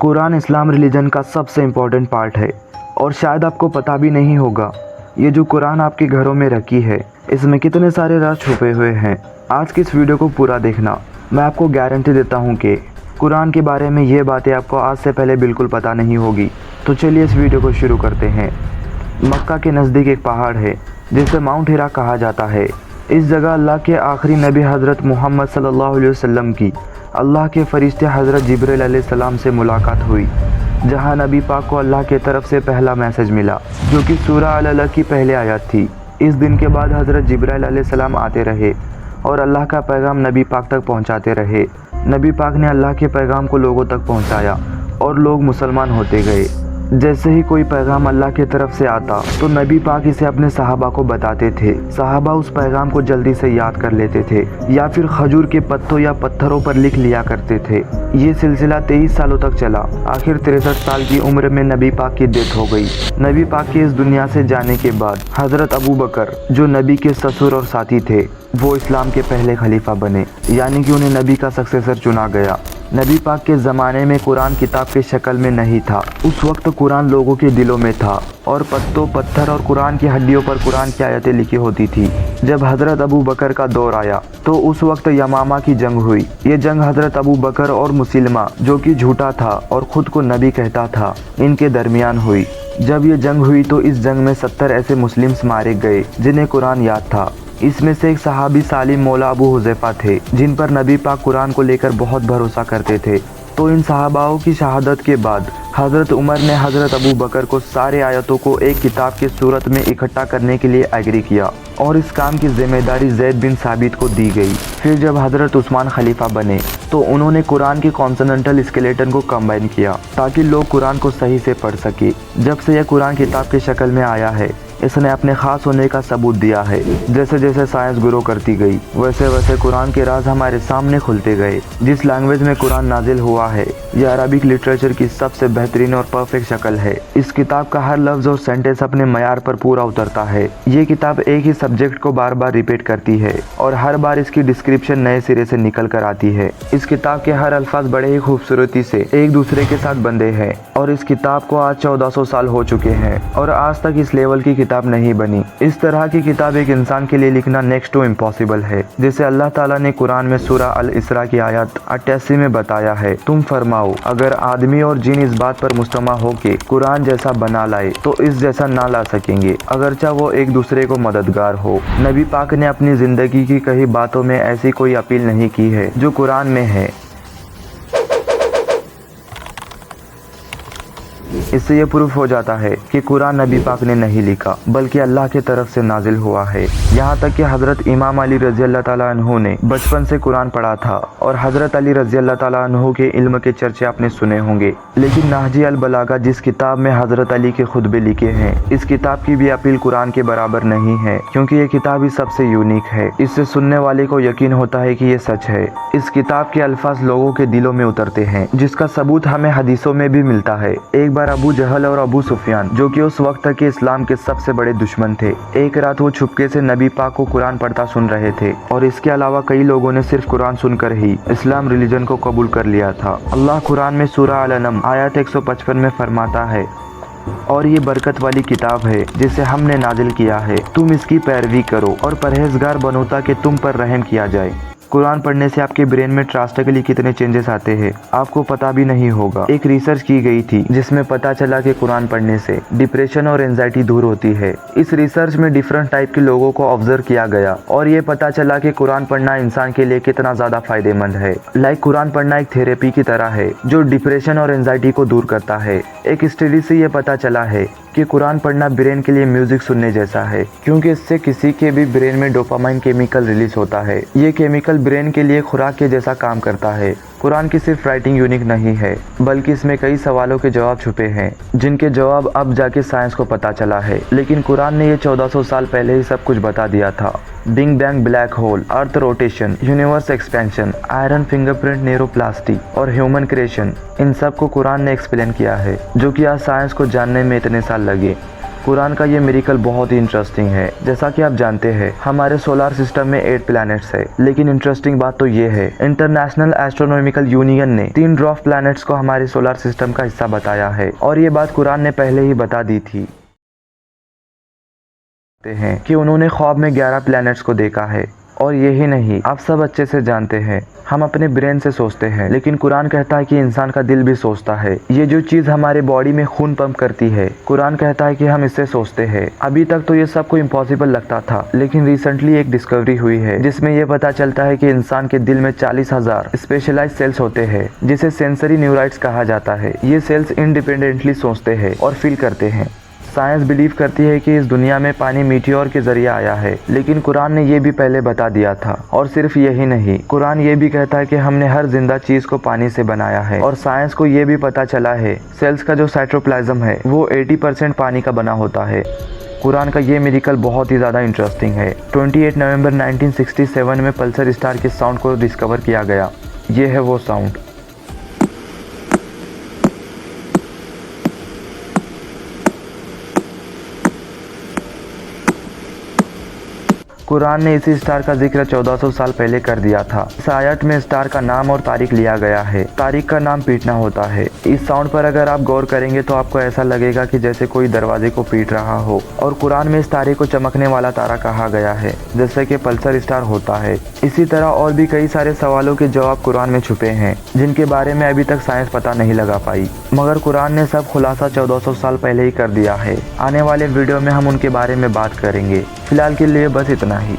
कुरान इस्लाम religion का सबसे important part है और शायद आपको पता भी नहीं होगा ये जो कुरान आपके घरों में रखी है इसमें कितने सारे राज छुपे हुए हैं। आज की इस वीडियो को पूरा देखना, मैं आपको गारंटी देता हूँ कि कुरान के बारे में ये बातें आपको आज से पहले बिल्कुल पता नहीं होगी। तो चलिए इस वीडियो को शुरू करते हैं। मक्का के नज़दीक एक पहाड़ है जिसे माउंट हिरा कहा जाता है। इस जगह अल्लाह के आखिरी नबी हज़रत मोहम्मद सल्लल्लाहु अलैहि वसल्लम की अल्लाह के फरिश्ते हज़रत जिब्रील अलैहिस्सलाम से मुलाकात हुई, जहां नबी पाक को अल्लाह के तरफ से पहला मैसेज मिला जो कि सूरह अल-अलक़ की पहले आयत थी। इस दिन के बाद हज़रत जिब्रील अलैहिस्सलाम आते रहे और अल्लाह का पैगाम नबी पाक तक पहुंचाते रहे। नबी पाक ने अल्लाह के पैगाम को लोगों तक पहुंचाया और लोग मुसलमान होते गए। जैसे ही कोई पैगाम अल्लाह की तरफ से आता तो नबी पाक इसे अपने सहाबा को बताते थे। सहाबा उस पैगाम को जल्दी से याद कर लेते थे या फिर खजूर के पत्तों या पत्थरों पर लिख लिया करते थे। ये सिलसिला 23 सालों तक चला। आखिर 63 साल की उम्र में नबी पाक की डेथ हो गई। नबी पाक के इस दुनिया से जाने के बाद हज़रत अबू बकर, जो नबी के ससुर और साथी थे, वो इस्लाम के पहले खलीफा बने, यानी कि उन्हें नबी का सक्सेसर चुना गया। नबी पाक के ज़माने में कुरान किताब के शक्ल में नहीं था। उस वक्त कुरान लोगों के दिलों में था और पत्तों, पत्थर और कुरान की हड्डियों पर कुरान की आयतें लिखी होती थी। जब हज़रत अबू बकर का दौर आया तो उस वक्त यमामा की जंग हुई। ये जंग हज़रत अबू बकर और मुसलमा, जो कि झूठा था और ख़ुद को नबी कहता था, इनके दरमियान हुई। जब ये जंग हुई तो इस जंग में 70 ऐसे मुस्लिम्स मारे गए जिन्हें कुरान याद था। इसमें से एक सहाबी सालिम मौला अबू हुज़ैफा थे, जिन पर नबी पाक कुरान को लेकर बहुत भरोसा करते थे। तो इन सहाबाओं की शहादत के बाद हज़रत उमर ने हज़रत अबू बकर को सारे आयतों को एक किताब की सूरत में इकट्ठा करने के लिए एग्री किया और इस काम की जिम्मेदारी ज़ैद बिन साबित को दी गई। फिर जब हज़रत उस्मान खलीफा बने तो उन्होंने कुरान के कॉन्सोनेंटल स्केलेटन को कंबाइन किया ताकि लोग कुरान को सही से पढ़ सके। जब से यह कुरान किताब की शक्ल में आया है, इसने अपने ख़ास होने का सबूत दिया है। जैसे जैसे साइंस ग्रो करती गई वैसे वैसे कुरान के राज हमारे सामने खुलते गए। जिस लैंग्वेज में कुरान नाजिल हुआ है यह अरबिक लिटरेचर की सबसे बेहतरीन और परफेक्ट शक्ल है। इस किताब का हर लफ्ज़ और सेंटेंस अपने मयार पर पूरा उतरता है। ये किताब एक ही सब्जेक्ट को बार बार रिपीट करती है और हर बार इसकी डिस्क्रिप्शन नए सिरे से निकल कर आती है। इस किताब के हर अल्फाज बड़े ही खूबसूरती से एक दूसरे के साथ बंधे हैं और इस किताब को आज 1400 साल हो चुके हैं और आज तक इस लेवल की किताब नहीं बनी। इस तरह की किताब एक इंसान के लिए लिखना नेक्स्ट टू इम्पॉसिबल है। जिसे अल्लाह ताला ने कुरान में सूरह अल इसरा की आयत 88 में बताया है, तुम फरमाओ अगर आदमी और जिन इस बात पर मुस्तमा हो के कुरान जैसा बना लाए तो इस जैसा ना ला सकेंगे, अगरचा वो एक दूसरे को मददगार हो। नबी पाक ने अपनी जिंदगी की कई बातों में ऐसी कोई अपील नहीं की है जो कुरान में है। इससे ये प्रूफ हो जाता है कि कुरान नबी पाक ने नहीं लिखा बल्कि अल्लाह की तरफ से नाजिल हुआ है। यहाँ तक कि हज़रत इमाम अली रज़ी अल्लाह ताला अन्हु ने बचपन से कुरान पढ़ा था और हज़रत अली रज़ी अल्लाह ताला अन्हु के इल्म के चर्चे आपने सुने होंगे। लेकिन नहजी अल बलागा, जिस किताब में हज़रत अली के खुतबे लिखे हैं, इस किताब की भी अपील कुरान के बराबर नहीं है, क्योंकि ये किताब ही सबसे यूनिक है। इससे सुनने वाले को यकीन होता है कि ये सच है। इस किताब के अल्फाज लोगों के दिलों में उतरते हैं, जिसका सबूत हमें हदीसों में भी मिलता है। एक बार अबू जहल और अबू सुफियान, जो कि उस वक्त तक के इस्लाम के सबसे बड़े दुश्मन थे, एक रात वो छुपके से नबी पाक को कुरान पढ़ता सुन रहे थे और इसके अलावा कई लोगों ने सिर्फ कुरान सुनकर ही इस्लाम रिलीजन को कबूल कर लिया था। अल्लाह कुरान में सूरह अल-अनम आयत 155 में फरमाता है, और ये बरकत वाली किताब है जिसे हमने नाजिल किया है, तुम इसकी पैरवी करो और परहेजगार बनो ताकि तुम पर रहम किया जाए। कुरान पढ़ने से आपके ब्रेन में ड्रास्टिकली कितने चेंजेस आते हैं आपको पता भी नहीं होगा। एक रिसर्च की गई थी जिसमें पता चला कि कुरान पढ़ने से डिप्रेशन और एंजाइटी दूर होती है। इस रिसर्च में डिफरेंट टाइप के लोगों को ऑब्जर्व किया गया और ये पता चला कि कुरान पढ़ना इंसान के लिए कितना ज़्यादा फायदेमंद है। कुरान पढ़ना एक थेरेपी की तरह है जो डिप्रेशन और एंजाइटी को दूर करता है। एक स्टडी से ये पता चला है कि कुरान पढ़ना ब्रेन के लिए म्यूजिक सुनने जैसा है, क्योंकि इससे किसी के भी ब्रेन में डोपामाइन केमिकल रिलीज होता है। ये केमिकल ब्रेन के लिए खुराक के जैसा काम करता है। कुरान की सिर्फ राइटिंग यूनिक नहीं है बल्कि इसमें कई सवालों के जवाब छुपे हैं जिनके जवाब अब जाके साइंस को पता चला है। लेकिन कुरान ने ये 1400 साल पहले ही सब कुछ बता दिया था। Big bang, black hole, earth rotation, universe expansion, iron fingerprint, neuroplasty और ह्यूमन क्रिएशन, इन सब को कुरान ने एक्सप्लेन किया है, जो कि आज साइंस को जानने में इतने साल लगे। कुरान का ये मिरेकल बहुत ही इंटरेस्टिंग है। जैसा कि आप जानते हैं हमारे सोलर सिस्टम में 8 प्लैनेट्स है, लेकिन इंटरेस्टिंग बात तो ये है इंटरनेशनल एस्ट्रोनॉमिकल यूनियन ने 3 ड्वार्फ प्लैनेट्स को हमारे सोलर सिस्टम का हिस्सा बताया है और ये बात कुरान ने पहले ही बता दी थी कि उन्होंने ख्वाब में 11 प्लैनेट्स को देखा है। और यही नहीं, आप सब अच्छे से जानते हैं हम अपने ब्रेन से सोचते हैं, लेकिन कुरान कहता है कि इंसान का दिल भी सोचता है। ये जो चीज़ हमारे बॉडी में खून पंप करती है, कुरान कहता है कि हम इससे सोचते हैं। अभी तक तो ये सब को इम्पॉसिबल लगता था, लेकिन रिसेंटली एक डिस्कवरी हुई है जिसमें यह पता चलता है कि इंसान के दिल में 40,000 स्पेशलाइज सेल्स होते हैं जिसे सेंसरी न्यूराइट्स कहा जाता है। ये सेल्स इंडिपेंडेंटली सोचते हैं और फील करते हैं। साइंस बिलीव करती है कि इस दुनिया में पानी मीटियोर के जरिए आया है, लेकिन कुरान ने ये भी पहले बता दिया था। और सिर्फ यही नहीं, कुरान ये भी कहता है कि हमने हर जिंदा चीज को पानी से बनाया है। और साइंस को ये भी पता चला है सेल्स का जो साइटोप्लाज्म है वो 80% पानी का बना होता है। कुरान का ये मिरेकल बहुत ही ज़्यादा इंटरेस्टिंग है। 28 नवंबर 1967 में पल्सर स्टार के साउंड को डिस्कवर किया गया। ये है वो साउंड। कुरान ने इसी स्टार का जिक्र 1400 साल पहले कर दिया था। इस आयत में स्टार का नाम और तारीख लिया गया है। तारीख का नाम पीटना होता है। इस साउंड पर अगर आप गौर करेंगे तो आपको ऐसा लगेगा कि जैसे कोई दरवाजे को पीट रहा हो। और कुरान में इस तारे को चमकने वाला तारा कहा गया है, जैसे कि पल्सर स्टार होता है। इसी तरह और भी कई सारे सवालों के जवाब कुरान में छुपे हैं जिनके बारे में अभी तक साइंस पता नहीं लगा पाई, मगर कुरान ने सब खुलासा 1400 साल पहले ही कर दिया है। आने वाले वीडियो में हम उनके बारे में बात करेंगे। फिलहाल के लिए बस इतना ही।